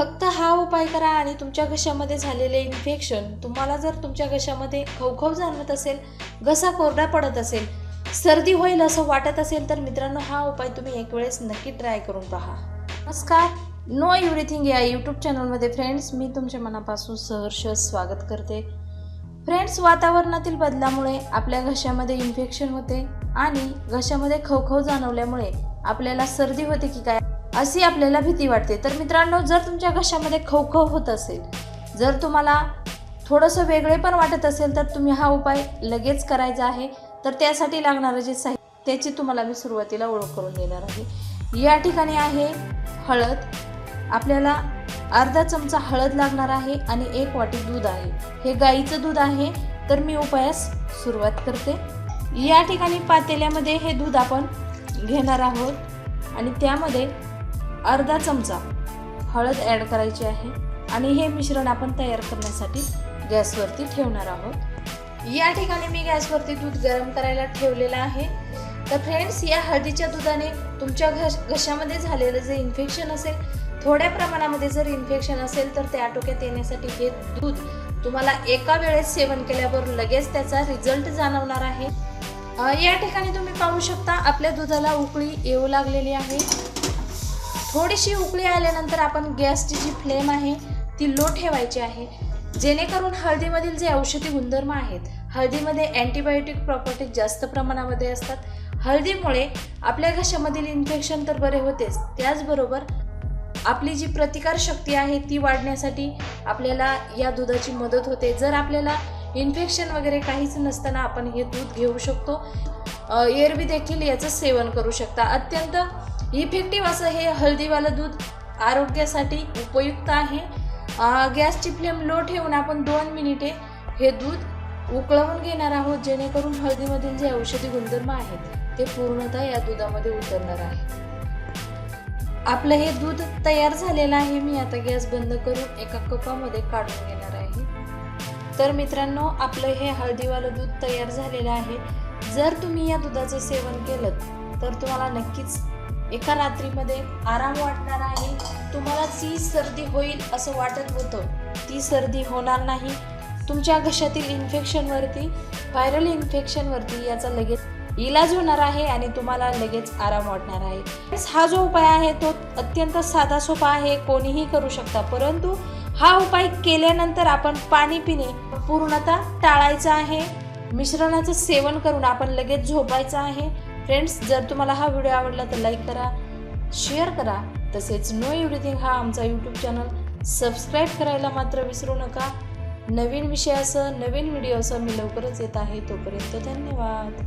फक्त हा उपाय करा आणि तुमच्या घशामध्ये झालेले इन्फेक्शन, तुम्हाला जर तुमच्या घशामध्ये खवखव जाणवत असेल, घसा कोरडा पडत असेल, सर्दी होईल असं वाटत असेल, तर मित्रांनो हा उपाय तुम्ही एक वेळेस नक्की ट्राय करून पहा. नमस्कार, नो एव्हरीथिंग या यूट्यूब चॅनलमध्ये फ्रेंड्स मी तुमच्या मनापासून सहर्ष स्वागत करते. फ्रेंड्स, वातावरणातील बदलामुळे आपल्या घशामध्ये इन्फेक्शन होते आणि घशामध्ये खवखव जाणवल्यामुळे आपल्याला सर्दी होते की काय अशी आपल्याला भीती वाटते. तर मित्रांनो, जर तुमच्या घशामध्ये खवखव होत असेल, जर तुम्हाला थोडंसं वेगळे पण वाटत असेल, तर तुम्ही हा उपाय लगेच करायचा आहे. तर त्यासाठी लागणारं जे साहित्य त्याची तुम्हाला मी सुरुवातीला ओळख करून देणार आहे. या ठिकाणी आहे हळद. आपल्याला अर्धा चमचा हळद लागणार आहे आणि 1 वाटी दूध आहे. हे गाईचं दूध आहे. तर मी उपायास सुरुवात करते. या ठिकाणी पातेल्यामध्ये हे दूध आपण घेणार आहोत आणि त्यामध्ये अर्धा चमचा हळद ॲड करायची आहे आणि हे मिश्रण आपण तयार करण्यासाठी गॅसवरती ठेवणार आहोत. या ठिकाणी मी गॅसवरती दूध गरम करायला ठेवलेलं आहे. तर फ्रेंड्स, या हळदीच्या दुधाने तुमच्या घशामध्ये झालेलं जे इन्फेक्शन असेल, थोड्या प्रमाणामध्ये जर इन्फेक्शन असेल, तर ते आटोक्यात येण्यासाठी हे दूध तुम्हाला एका वेळेस सेवन केल्यावर लगेच त्याचा रिझल्ट जाणवणार आहे. या ठिकाणी तुम्ही पाहू शकता आपल्या दुधाला उकळी येऊ लागलेली आहे. थोडीशी उकळी आल्यानंतर आपण गॅसची जी फ्लेम आहे ती लो ठेवायची आहे, जेणेकरून हळदीमधील जे औषधी गुणधर्म आहेत, हळदीमध्ये अँटीबायोटिक प्रॉपर्टीज जास्त प्रमाणामध्ये असतात. हळदीमुळे आपल्या घशामधील इन्फेक्शन तर बरे होतेच, त्याचबरोबर आपली जी प्रतिकार शक्ती आहे ती वाढण्यासाठी आपल्याला या दुधाची मदत होते. जर आपल्याला इन्फेक्शन वगैरे काहीच नसताना आपण हे दूध घेऊ शकतो. एरवी देखील याचं सेवन करू शकता. अत्यंत इफेक्टिव्ह असं हे हळदीवालं दूध आरोग्यासाठी उपयुक्त आहे. गॅसची फ्लेम लो ठेवून आपण 2 मिनिटे हे दूध उकळवून घेणार आहोत, जेणेकरून हळदीमधील जे औषधी गुणधर्म आहेत ते पूर्णतः या दुधामध्ये उतरणार आहे. आपलं हे दूध तयार झालेलं आहे. मी आता गॅस बंद करून एका कपामध्ये काढून घेणार आहे. तर मित्रांनो, आपलं हे हळदीवालं दूध तयार झालेलं आहे. जर तुम्ही या दुधाचं सेवन केलं तर तुम्हाला नक्कीच एका रात्रीमध्ये आराम वाटणार आहे. तुम्हाला जी सर्दी होईल असं वाटत होतं ती सर्दी होणार नाही. तुमच्या घशातील इन्फेक्शनवरती, व्हायरल इन्फेक्शनवरती याचा लगेच इलाज होणार आहे आणि तुम्हाला लगेच आराम वाटणार आहे. हा जो उपाय आहे तो अत्यंत साधा सोपा आहे, कोणीही करू शकता. परंतु हा उपाय केल्यानंतर आपण पाणी पिणे पूर्णतः टाळायचं आहे. मिश्रणाचं सेवन करून आपण लगेच झोपायचं आहे. फ्रेंड्स, जर तुम्हाला हा व्हिडिओ आवडला तर लाईक करा, शेअर करा. तसेच नो एव्हरीथिंग हा आमचा यूट्यूब चॅनल सबस्क्राईब करायला मात्र विसरू नका. नवीन विषयासह, नवीन व्हिडिओसह मी लवकरच येत आहे. तोपर्यंत धन्यवाद.